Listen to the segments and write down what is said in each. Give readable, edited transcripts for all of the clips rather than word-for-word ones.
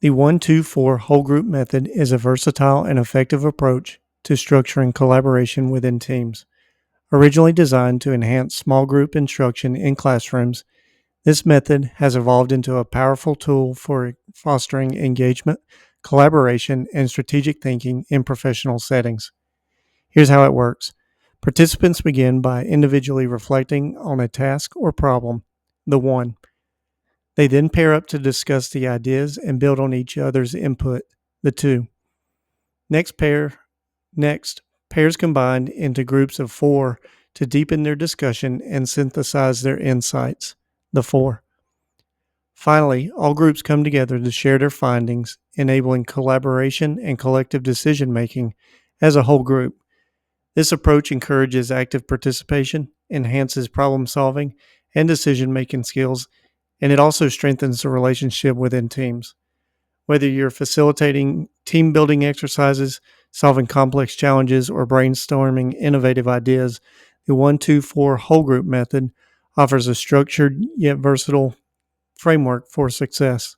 The 1-2-4 whole group method is a versatile and effective approach to structuring collaboration within teams. Originally designed to enhance small group instruction in classrooms, this method has evolved into a powerful tool for fostering engagement, collaboration, and strategic thinking in professional settings. Here's how it works. Participants begin by individually reflecting on a task or problem, the one. They then pair up to discuss the ideas and build on each other's input, the two. Next pair Next, pairs combine into groups of four to deepen their discussion and synthesize their insights, the four. Finally, all groups come together to share their findings, enabling collaboration and collective decision making as a whole group. This approach encourages active participation, enhances problem solving and decision making skills, and it also strengthens the relationship within teams. Whether you're facilitating team building exercises, solving complex challenges, or brainstorming innovative ideas, the 1-2-4 whole group method offers a structured yet versatile framework for success.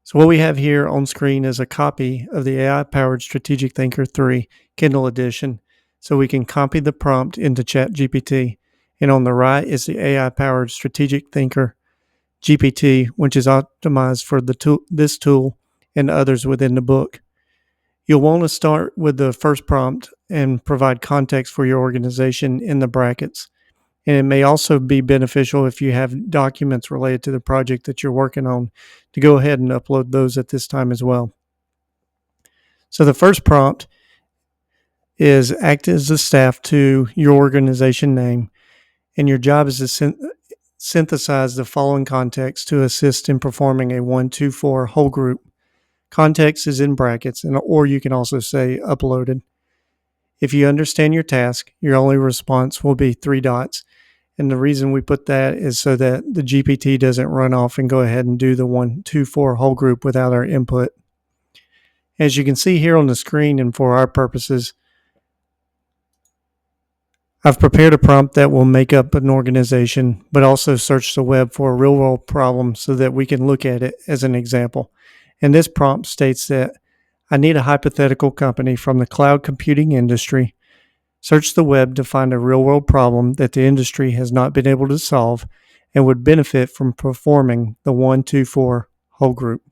So, what we have here on screen is a copy of the AI powered Strategic Thinker 3 Kindle edition. So, we can copy the prompt into ChatGPT. And on the right is the AI powered Strategic Thinker GPT, which is optimized for this tool and others within the book. You'll want to start with the first prompt and provide context for your organization in the brackets. And it may also be beneficial if you have documents related to the project that you're working on to go ahead and upload those at this time as well. So the first prompt is act as a staff to your organization name, and your job is to synthesize the following context to assist in performing a 1-2-4 whole group. Context is in brackets, or you can also say uploaded. If you understand your task, your only response will be 3 dots. And the reason we put that is so that the GPT doesn't run off and go ahead and do the 1-2-4 whole group without our input. As you can see here on the screen, and for our purposes, I've prepared a prompt that will make up an organization, but also search the web for a real-world problem so that we can look at it as an example. And this prompt states that I need a hypothetical company from the cloud computing industry. Search the web to find a real-world problem that the industry has not been able to solve and would benefit from performing the 1-2-4 whole group.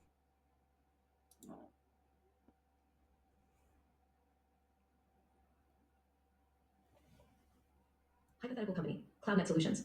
Hypothetical company, CloudNet Solutions.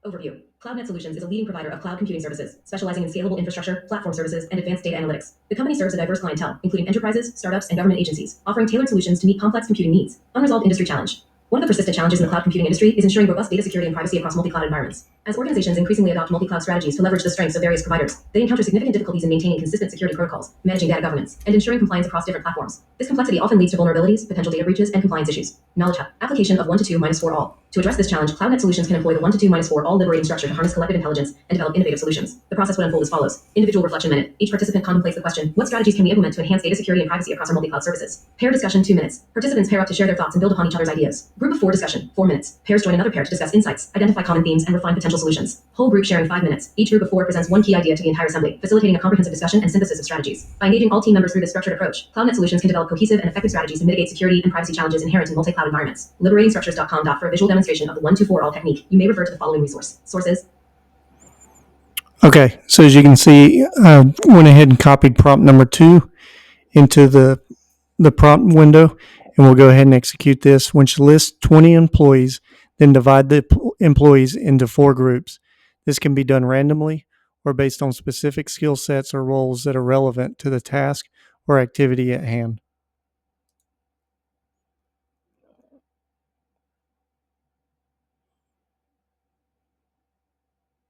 Overview. CloudNet Solutions is a leading provider of cloud computing services, specializing in scalable infrastructure, platform services, and advanced data analytics. The company serves a diverse clientele, including enterprises, startups, and government agencies, offering tailored solutions to meet complex computing needs. Unresolved industry challenge. One of the persistent challenges in the cloud computing industry is ensuring robust data security and privacy across multi-cloud environments. As organizations increasingly adopt multi-cloud strategies to leverage the strengths of various providers, they encounter significant difficulties in maintaining consistent security protocols, managing data governance, and ensuring compliance across different platforms. This complexity often leads to vulnerabilities, potential data breaches, and compliance issues. Knowledge Hub. Application of 1-2-4 all. To address this challenge, CloudNet Solutions can employ the 1-2-4 all liberating structure to harness collective intelligence and develop innovative solutions. The process would unfold as follows. Individual reflection minute. Each participant contemplates the question, what strategies can we implement to enhance data security and privacy across our multi-cloud services? Pair discussion, 2 minutes. Participants pair up to share their thoughts and build upon each other's ideas. Group of 4 discussion, 4 minutes. Pairs join another pair to discuss insights, identify common themes, and refine potential solutions. Whole group sharing, 5 minutes. Each group of 4 presents one key idea to the entire assembly, facilitating a comprehensive discussion and synthesis of strategies. By engaging all team members through this structured approach, CloudNet Solutions can develop cohesive and effective strategies to mitigate security and privacy challenges inherent in multi-cloud environments. Liberatingstructures.com. For a visual demonstration of the 1-2-4 all technique, you may refer to the following sources. Okay, so as you can see, I went ahead and copied prompt number 2 into the prompt window, and we'll go ahead and execute this, which lists 20 employees, then divide the employees into 4 groups. This can be done randomly or based on specific skill sets or roles that are relevant to the task or activity at hand.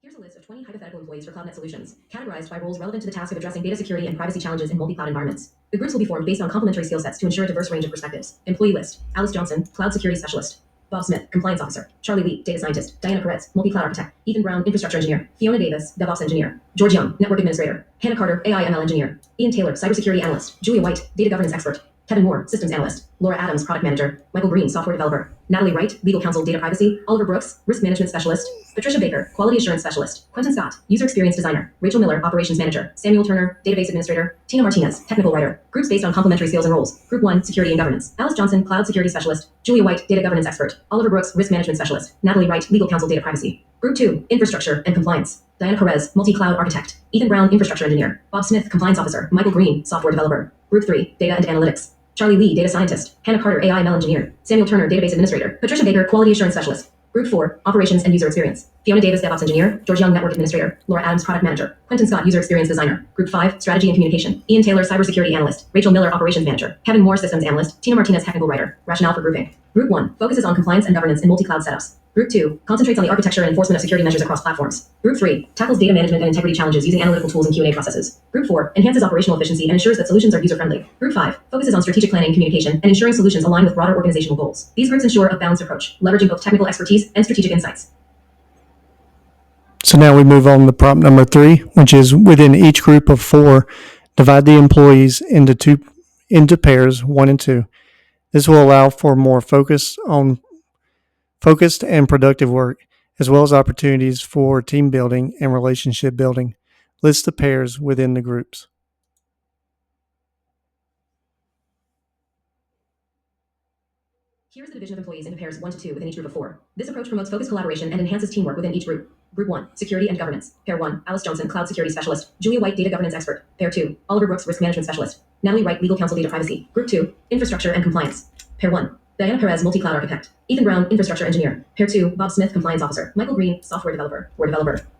Here's a list of 20 hypothetical employees for CloudNet Solutions, categorized by roles relevant to the task of addressing data security and privacy challenges in multi-cloud environments. The groups will be formed based on complementary skill sets to ensure a diverse range of perspectives. Employee list: Alice Johnson, Cloud Security Specialist; Bob Smith, Compliance Officer; Charlie Lee, Data Scientist; Diana Perez, Multi-Cloud Architect; Ethan Brown, Infrastructure Engineer; Fiona Davis, DevOps Engineer; George Young, Network Administrator; Hannah Carter, AI/ML Engineer; Ian Taylor, Cybersecurity Analyst; Julia White, Data Governance Expert; Kevin Moore, Systems Analyst; Laura Adams, Product Manager. Michael Green, Software Developer. Natalie Wright, Legal Counsel, Data Privacy. Oliver Brooks, Risk Management Specialist. Patricia Baker, Quality Assurance Specialist. Quentin Scott, User Experience Designer. Rachel Miller, Operations Manager. Samuel Turner, Database Administrator. Tina Martinez, Technical Writer. Groups based on complementary skills and roles. Group 1, Security and Governance. Alice Johnson, Cloud Security Specialist. Julia White, Data Governance Expert. Oliver Brooks, Risk Management Specialist. Natalie Wright, Legal Counsel, Data Privacy. Group 2, Infrastructure and Compliance. Diana Perez, Multi-Cloud Architect. Ethan Brown, Infrastructure Engineer. Bob Smith, Compliance Officer. Michael Green, Software Developer. Group 3, Data and Analytics. Charlie Lee, Data Scientist. Hannah Carter, AI ML Engineer. Samuel Turner, Database Administrator. Patricia Baker, Quality Assurance Specialist. Group 4, Operations and User Experience. Fiona Davis, DevOps Engineer. George Young, Network Administrator. Laura Adams, Product Manager. Quentin Scott, User Experience Designer. Group 5, Strategy and Communication. Ian Taylor, Cybersecurity Analyst. Rachel Miller, Operations Manager. Kevin Moore, Systems Analyst. Tina Martinez, Technical Writer. Rationale for grouping. Group 1, focuses on compliance and governance in multi-cloud setups. Group 2, concentrates on the architecture and enforcement of security measures across platforms. Group 3, tackles data management and integrity challenges using analytical tools and Q&A processes. Group 4, enhances operational efficiency and ensures that solutions are user-friendly. Group 5, focuses on strategic planning, communication, and ensuring solutions align with broader organizational goals. These groups ensure a balanced approach, leveraging both technical expertise and strategic insights. So now we move on to prompt number 3, which is within each group of 4, divide the employees into pairs 1 and 2. This will allow for more focused and productive work, as well as opportunities for team building and relationship building. List the pairs within the groups. Here's the division of employees into pairs 1 to 2 within each group of 4. This approach promotes focused collaboration and enhances teamwork within each group. Group 1, Security and Governance. Pair 1, Alice Johnson, Cloud Security Specialist. Julia White, Data Governance Expert. Pair 2, Oliver Brooks, Risk Management Specialist. Natalie Wright, Legal Counsel, Data Privacy. Group 2, Infrastructure and Compliance. Pair 1, Diana Perez, Multi-Cloud Architect. Ethan Brown, Infrastructure Engineer. Pair 2, Bob Smith, Compliance Officer. Michael Green, Software Developer.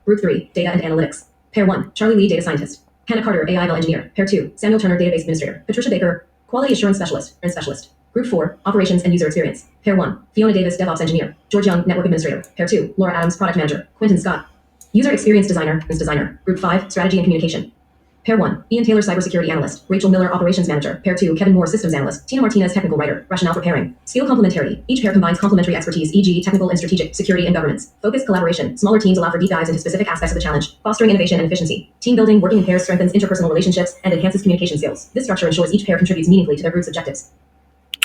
Group 3, Data and Analytics. Pair 1, Charlie Lee, Data Scientist. Hannah Carter, AI ML Engineer. Pair 2, Samuel Turner, Database Administrator. Patricia Baker, Quality Assurance Specialist. Group 4, Operations and User Experience. Pair 1, Fiona Davis, DevOps Engineer. George Young, Network Administrator. Pair 2, Laura Adams, Product Manager. Quentin Scott, User Experience Designer. Group 5, Strategy and Communication. Pair 1, Ian Taylor, Cybersecurity Analyst. Rachel Miller, Operations Manager. Pair 2, Kevin Moore, Systems Analyst. Tina Martinez, Technical Writer. Rationale for pairing. Skill complementarity. Each pair combines complementary expertise, e.g. technical and strategic, security and governance. Focused collaboration. Smaller teams allow for deep dives into specific aspects of the challenge, fostering innovation and efficiency. Team building, working in pairs strengthens interpersonal relationships and enhances communication skills. This structure ensures each pair contributes meaningfully to their group's objectives.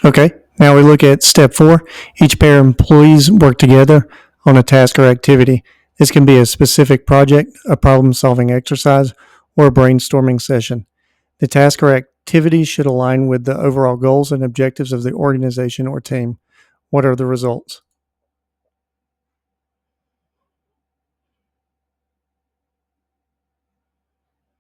Okay, now we look at step 4. Each pair of employees work together on a task or activity. This can be a specific project, a problem-solving exercise, or a brainstorming session. The task or activity should align with the overall goals and objectives of the organization or team. What are the results?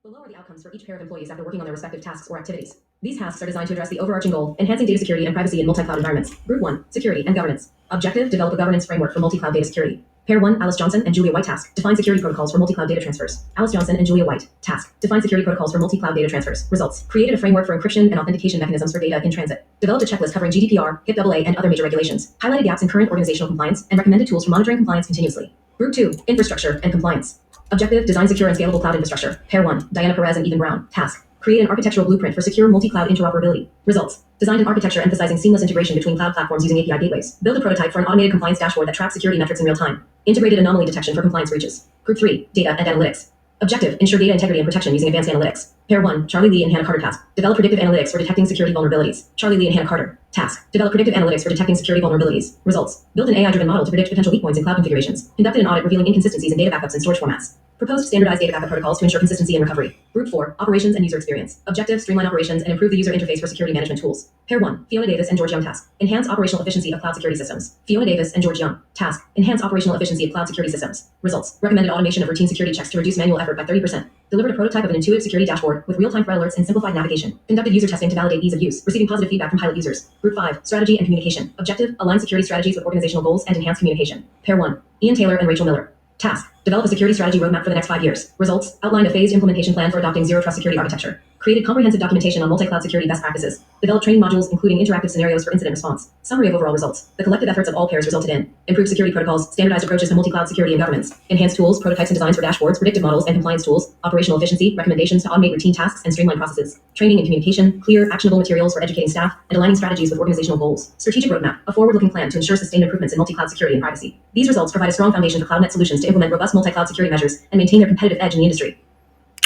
Below are the outcomes for each pair of employees after working on their respective tasks or activities. These tasks are designed to address the overarching goal, enhancing data security and privacy in multi-cloud environments. Group 1, Security and Governance. Objective, develop a governance framework for multi-cloud data security. Pair 1, Alice Johnson and Julia White. Task, define security protocols for multi-cloud data transfers. Alice Johnson and Julia White. Task, define security protocols for multi-cloud data transfers. Results, created a framework for encryption and authentication mechanisms for data in transit. Developed a checklist covering GDPR, HIPAA, and other major regulations. Highlighted gaps in current organizational compliance and recommended tools for monitoring compliance continuously. Group 2, Infrastructure and Compliance. Objective, design secure and scalable cloud infrastructure. Pair 1, Diana Perez and Ethan Brown. Task, create an architectural blueprint for secure multi-cloud interoperability. Results, designed an architecture emphasizing seamless integration between cloud platforms using API gateways. Build a prototype for an automated compliance dashboard that tracks security metrics in real time. Integrated anomaly detection for compliance breaches. Group 3, Data and Analytics. Objective, ensure data integrity and protection using advanced analytics. Pair 1, Charlie Lee and Hannah Carter. Task, develop predictive analytics for detecting security vulnerabilities. Charlie Lee and Hannah Carter. Task, develop predictive analytics for detecting security vulnerabilities. Results, build an AI-driven model to predict potential weak points in cloud configurations. Conducted an audit revealing inconsistencies in data backups and storage formats. Proposed standardized data backup protocols to ensure consistency and recovery. Group 4, Operations and User Experience. Objective, streamline operations and improve the user interface for security management tools. Pair 1, Fiona Davis and George Young. Task, enhance operational efficiency of cloud security systems. Fiona Davis and George Young. Task, enhance operational efficiency of cloud security systems. Results, recommended automation of routine security checks to reduce manual effort by 30%. Delivered a prototype of an intuitive security dashboard with real-time threat alerts and simplified navigation. Conducted user testing to validate ease of use, receiving positive feedback from pilot users. Group 5, Strategy and Communication. Objective, align security strategies with organizational goals and enhance communication. Pair 1, Ian Taylor and Rachel Miller. Task, develop a security strategy roadmap for the next 5 years. Results, outlined a phased implementation plan for adopting zero trust security architecture. Created comprehensive documentation on multi-cloud security best practices. Developed training modules including interactive scenarios for incident response. Summary of overall results. The collective efforts of all pairs resulted in improved security protocols, standardized approaches to multi-cloud security and governance, enhanced tools, prototypes and designs for dashboards, predictive models and compliance tools, operational efficiency, recommendations to automate routine tasks and streamline processes, training and communication, clear, actionable materials for educating staff, and aligning strategies with organizational goals. Strategic roadmap, a forward-looking plan to ensure sustained improvements in multi-cloud security and privacy. These results provide a strong foundation for CloudNet Solutions to implement robust multi-cloud security measures and maintain their competitive edge in the industry.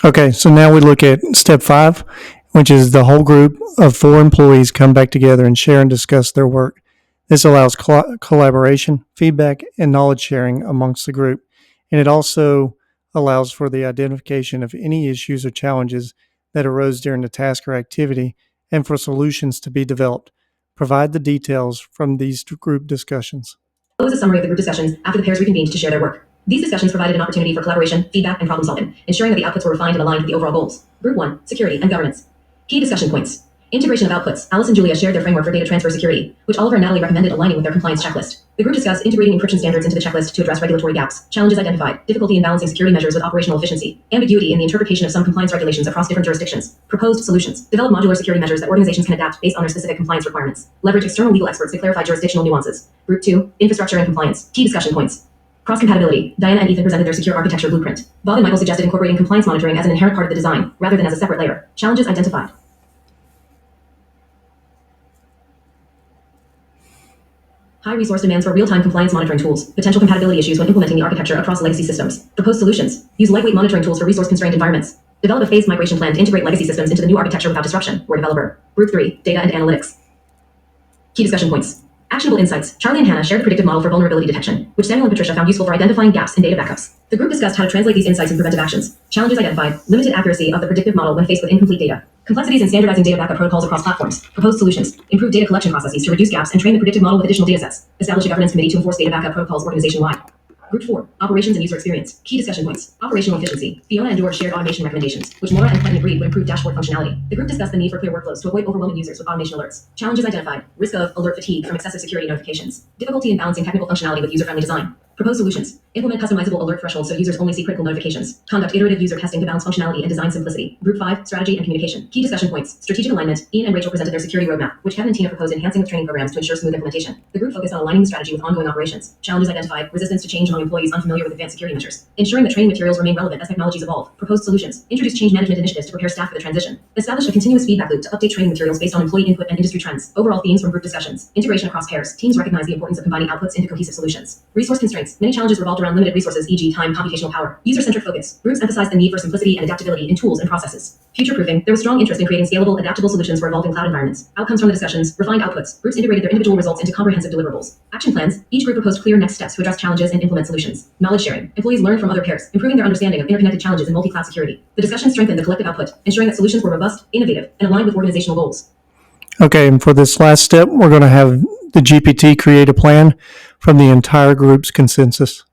Okay, so now we look at step 5, which is the whole group of 4 employees come back together and share and discuss their work. This allows collaboration, feedback, and knowledge sharing amongst the group. And it also allows for the identification of any issues or challenges that arose during the task or activity and for solutions to be developed. Provide the details from these group discussions. Below is a summary of the group discussions after the pairs reconvened to share their work. These discussions provided an opportunity for collaboration, feedback, and problem solving, ensuring that the outputs were refined and aligned with the overall goals. Group 1, Security and Governance. Key discussion points. Integration of outputs. Alice and Julia shared their framework for data transfer security, which Oliver and Natalie recommended aligning with their compliance checklist. The group discussed integrating encryption standards into the checklist to address regulatory gaps, challenges identified, difficulty in balancing security measures with operational efficiency, ambiguity in the interpretation of some compliance regulations across different jurisdictions, proposed solutions, develop modular security measures that organizations can adapt based on their specific compliance requirements, leverage external legal experts to clarify jurisdictional nuances. Group 2, Infrastructure and Compliance. Key discussion points. Cross-compatibility. Diana and Ethan presented their secure architecture blueprint. Bob and Michael suggested incorporating compliance monitoring as an inherent part of the design, rather than as a separate layer. Challenges identified. High resource demands for real-time compliance monitoring tools. Potential compatibility issues when implementing the architecture across legacy systems. Proposed solutions. Use lightweight monitoring tools for resource-constrained environments. Develop a phased migration plan to integrate legacy systems into the new architecture without disruption, or developer. Group 3, Data and Analytics. Key discussion points. Actionable insights. Charlie and Hannah shared the predictive model for vulnerability detection, which Samuel and Patricia found useful for identifying gaps in data backups. The group discussed how to translate these insights into preventive actions. Challenges identified. Limited accuracy of the predictive model when faced with incomplete data. Complexities in standardizing data backup protocols across platforms. Proposed solutions. Improve data collection processes to reduce gaps and train the predictive model with additional datasets. Establish a governance committee to enforce data backup protocols organization-wide. Group 4, Operations and User Experience. Key discussion points. Operational efficiency. Fiona and George shared automation recommendations, which Laura and Clinton agreed would improve dashboard functionality. The group discussed the need for clear workflows to avoid overwhelming users with automation alerts. Challenges identified. Risk of alert fatigue from excessive security notifications. Difficulty in balancing technical functionality with user-friendly design. Proposed solutions. Implement customizable alert thresholds so users only see critical notifications. Conduct iterative user testing to balance functionality and design simplicity. Group 5, Strategy and Communication. Key discussion points. Strategic alignment. Ian and Rachel presented their security roadmap, which Kevin and Tina proposed enhancing with training programs to ensure smooth implementation. The group focused on aligning the strategy with ongoing operations. Challenges identified. Resistance to change among employees unfamiliar with advanced security measures. Ensuring that training materials remain relevant as technologies evolve. Proposed solutions. Introduce change management initiatives to prepare staff for the transition. Establish a continuous feedback loop to update training materials based on employee input and industry trends. Overall themes from group discussions. Integration across pairs. Teams recognize the importance of combining outputs into cohesive solutions. Resource constraints. Many challenges revolved around limited resources, e.g. time, computational power. User-centric focus. Groups emphasize the need for simplicity and adaptability in tools and processes. Future-proofing. There was strong interest in creating scalable, adaptable solutions for evolving cloud environments. Outcomes from the discussions. Refined outputs. Groups integrated their individual results into comprehensive deliverables. Action plans. Each group proposed clear next steps to address challenges and implement solutions. Knowledge sharing. Employees learned from other pairs, improving their understanding of interconnected challenges in multi-cloud security. The discussion strengthened the collective output, ensuring that solutions were robust, innovative, and aligned with organizational goals. Okay, and for this last step, we're going to have the GPT create a plan from the entire group's consensus.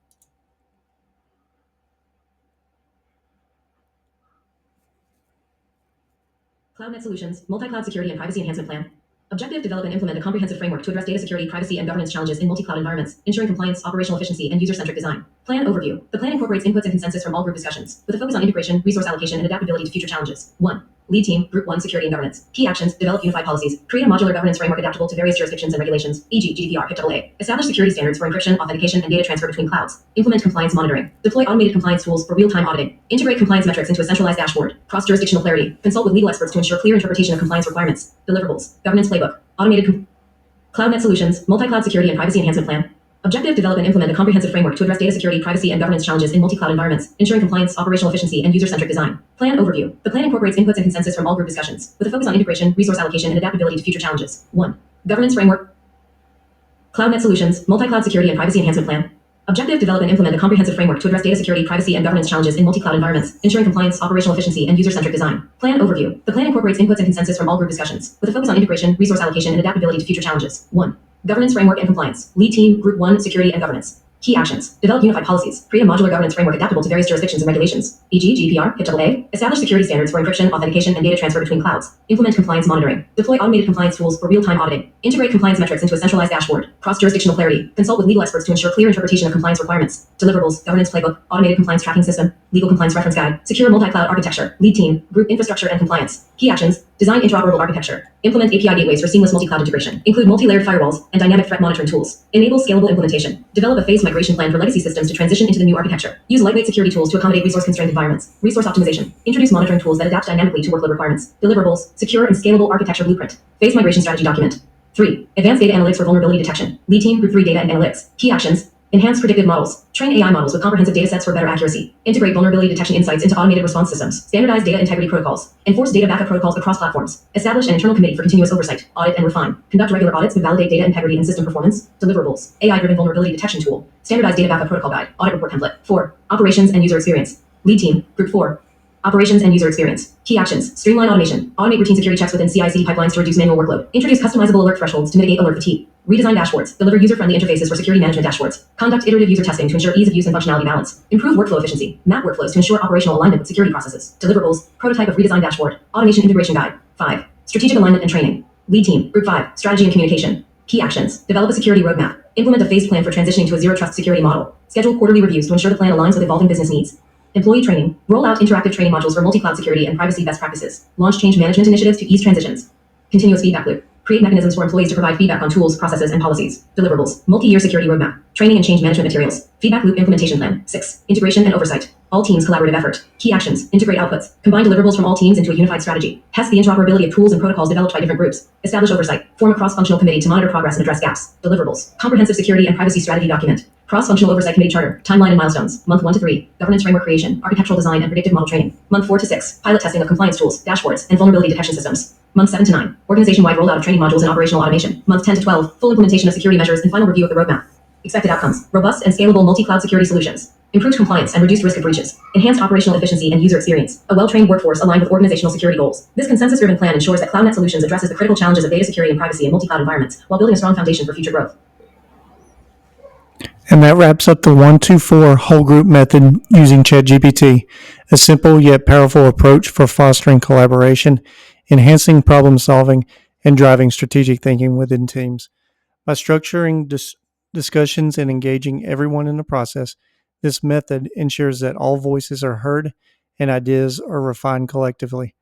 CloudNet Solutions, Multi-Cloud Security and Privacy Enhancement Plan. Objective, develop and implement a comprehensive framework to address data security, privacy, and governance challenges in multi-cloud environments, ensuring compliance, operational efficiency, and user-centric design. Plan overview. The plan incorporates inputs and consensus from all group discussions, with a focus on integration, resource allocation, and adaptability to future challenges. 1. Lead team, Group 1, Security and Governance. Key actions, develop unified policies. Create a modular governance framework adaptable to various jurisdictions and regulations, e.g. GDPR, HIPAA. Establish security standards for encryption, authentication, and data transfer between clouds. Implement compliance monitoring. Deploy automated compliance tools for real-time auditing. Integrate compliance metrics into a centralized dashboard. Cross-jurisdictional clarity. Consult with legal experts to ensure clear interpretation of compliance requirements. Deliverables. Governance playbook. Automated CloudNet Solutions, Multi-Cloud Security and Privacy Enhancement Plan. Objective, develop and implement a comprehensive framework to address data security, privacy, and governance challenges in multi-cloud environments, ensuring compliance, operational efficiency, and user-centric design. Plan overview. The plan incorporates inputs and consensus from all group discussions, with a focus on integration, resource allocation, and adaptability to future challenges. 1. Governance framework. CloudNet Solutions, Multi-Cloud Security and Privacy Enhancement Plan. Objective, develop and implement a comprehensive framework to address data security, privacy, and governance challenges in multi-cloud environments, ensuring compliance, operational efficiency, and user-centric design. Plan overview. The plan incorporates inputs and consensus from all group discussions, with a focus on integration, resource allocation, and adaptability to future challenges. 1. Governance framework and compliance. Lead team, Group 1, Security and Governance. Key actions. Develop unified policies. Create a modular governance framework adaptable to various jurisdictions and regulations, e.g. GDPR, HIPAA. Establish security standards for encryption, authentication, and data transfer between clouds. Implement compliance monitoring. Deploy automated compliance tools for real-time auditing. Integrate compliance metrics into a centralized dashboard. Cross-jurisdictional clarity. Consult with legal experts to ensure clear interpretation of compliance requirements. Deliverables. Governance playbook. Automated compliance tracking system. Legal compliance reference guide. Secure multi-cloud architecture. Lead team. Group infrastructure and compliance. Key actions. Design interoperable architecture. Implement API gateways for seamless multi-cloud integration. Include multi-layered firewalls and dynamic threat monitoring tools. Enable scalable implementation. Develop a phased migration plan for legacy systems to transition into the new architecture. Use lightweight security tools to accommodate resource-constrained environments. Resource optimization. Introduce monitoring tools that adapt dynamically to workload requirements. Deliverables. Secure and scalable architecture blueprint. Phased migration strategy document. 3. Advanced data analytics for vulnerability detection. Lead team, Group 3, Data and Analytics. Key actions. Enhance predictive models. Train AI models with comprehensive datasets for better accuracy. Integrate vulnerability detection insights into automated response systems. Standardize data integrity protocols. Enforce data backup protocols across platforms. Establish an internal committee for continuous oversight, audit, and refine. Conduct regular audits to validate data integrity and system performance. Deliverables. AI-driven vulnerability detection tool. Standardized data backup protocol guide. Audit report template. 4. Operations and user experience. Lead team. Group 4. Operations and user experience. Key actions. Streamline automation. Automate routine security checks within CI/CD pipelines to reduce manual workload. Introduce customizable alert thresholds to mitigate alert fatigue. Redesign dashboards. Deliver user-friendly interfaces for security management dashboards. Conduct iterative user testing to ensure ease of use and functionality balance. Improve workflow efficiency. Map workflows to ensure operational alignment with security processes. Deliverables. Prototype of redesigned dashboard. Automation integration guide. 5. Strategic alignment and training. Lead team. Group 5. Strategy and communication. Key actions. Develop a security roadmap. Implement a phased plan for transitioning to a zero-trust security model. Schedule quarterly reviews to ensure the plan aligns with evolving business needs. Employee training. Roll out interactive training modules for multi-cloud security and privacy best practices. Launch change management initiatives to ease transitions. Continuous feedback loop. Create mechanisms for employees to provide feedback on tools, processes, and policies. Deliverables. Multi-year security roadmap. Training and change management materials. Feedback loop implementation plan. 6. Integration and oversight. All teams collaborative effort. Key actions. Integrate outputs. Combine deliverables from all teams into a unified strategy. Test the interoperability of tools and protocols developed by different groups. Establish oversight. Form a cross-functional committee to monitor progress and address gaps. Deliverables. Comprehensive security and privacy strategy document. Cross-functional oversight committee charter. Timeline and milestones. Month 1 to 3. Governance framework creation. Architectural design and predictive model training. Month 4 to 6. Pilot testing of compliance tools, dashboards, and vulnerability detection systems. Month 7 to 9. Organization-wide rollout of training modules and operational automation. Month 10 to 12. Full implementation of security measures and final review of the roadmap. Expected outcomes. Robust and scalable multi-cloud security solutions. Improved compliance and reduced risk of breaches. Enhanced operational efficiency and user experience. A well-trained workforce aligned with organizational security goals. This consensus-driven plan ensures that CloudNet Solutions addresses the critical challenges of data security and privacy in multi-cloud environments while building a strong foundation for future growth. And that wraps up the 1-2-4 whole group method using ChatGPT, a simple yet powerful approach for fostering collaboration, enhancing problem solving, and driving strategic thinking within teams. By structuring discussions and engaging everyone in the process, this method ensures that all voices are heard and ideas are refined collectively.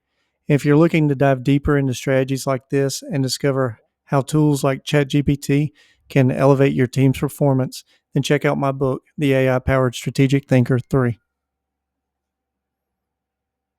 If you're looking to dive deeper into strategies like this and discover how tools like ChatGPT can elevate your team's performance, then check out my book, The AI Powered Strategic Thinker 3.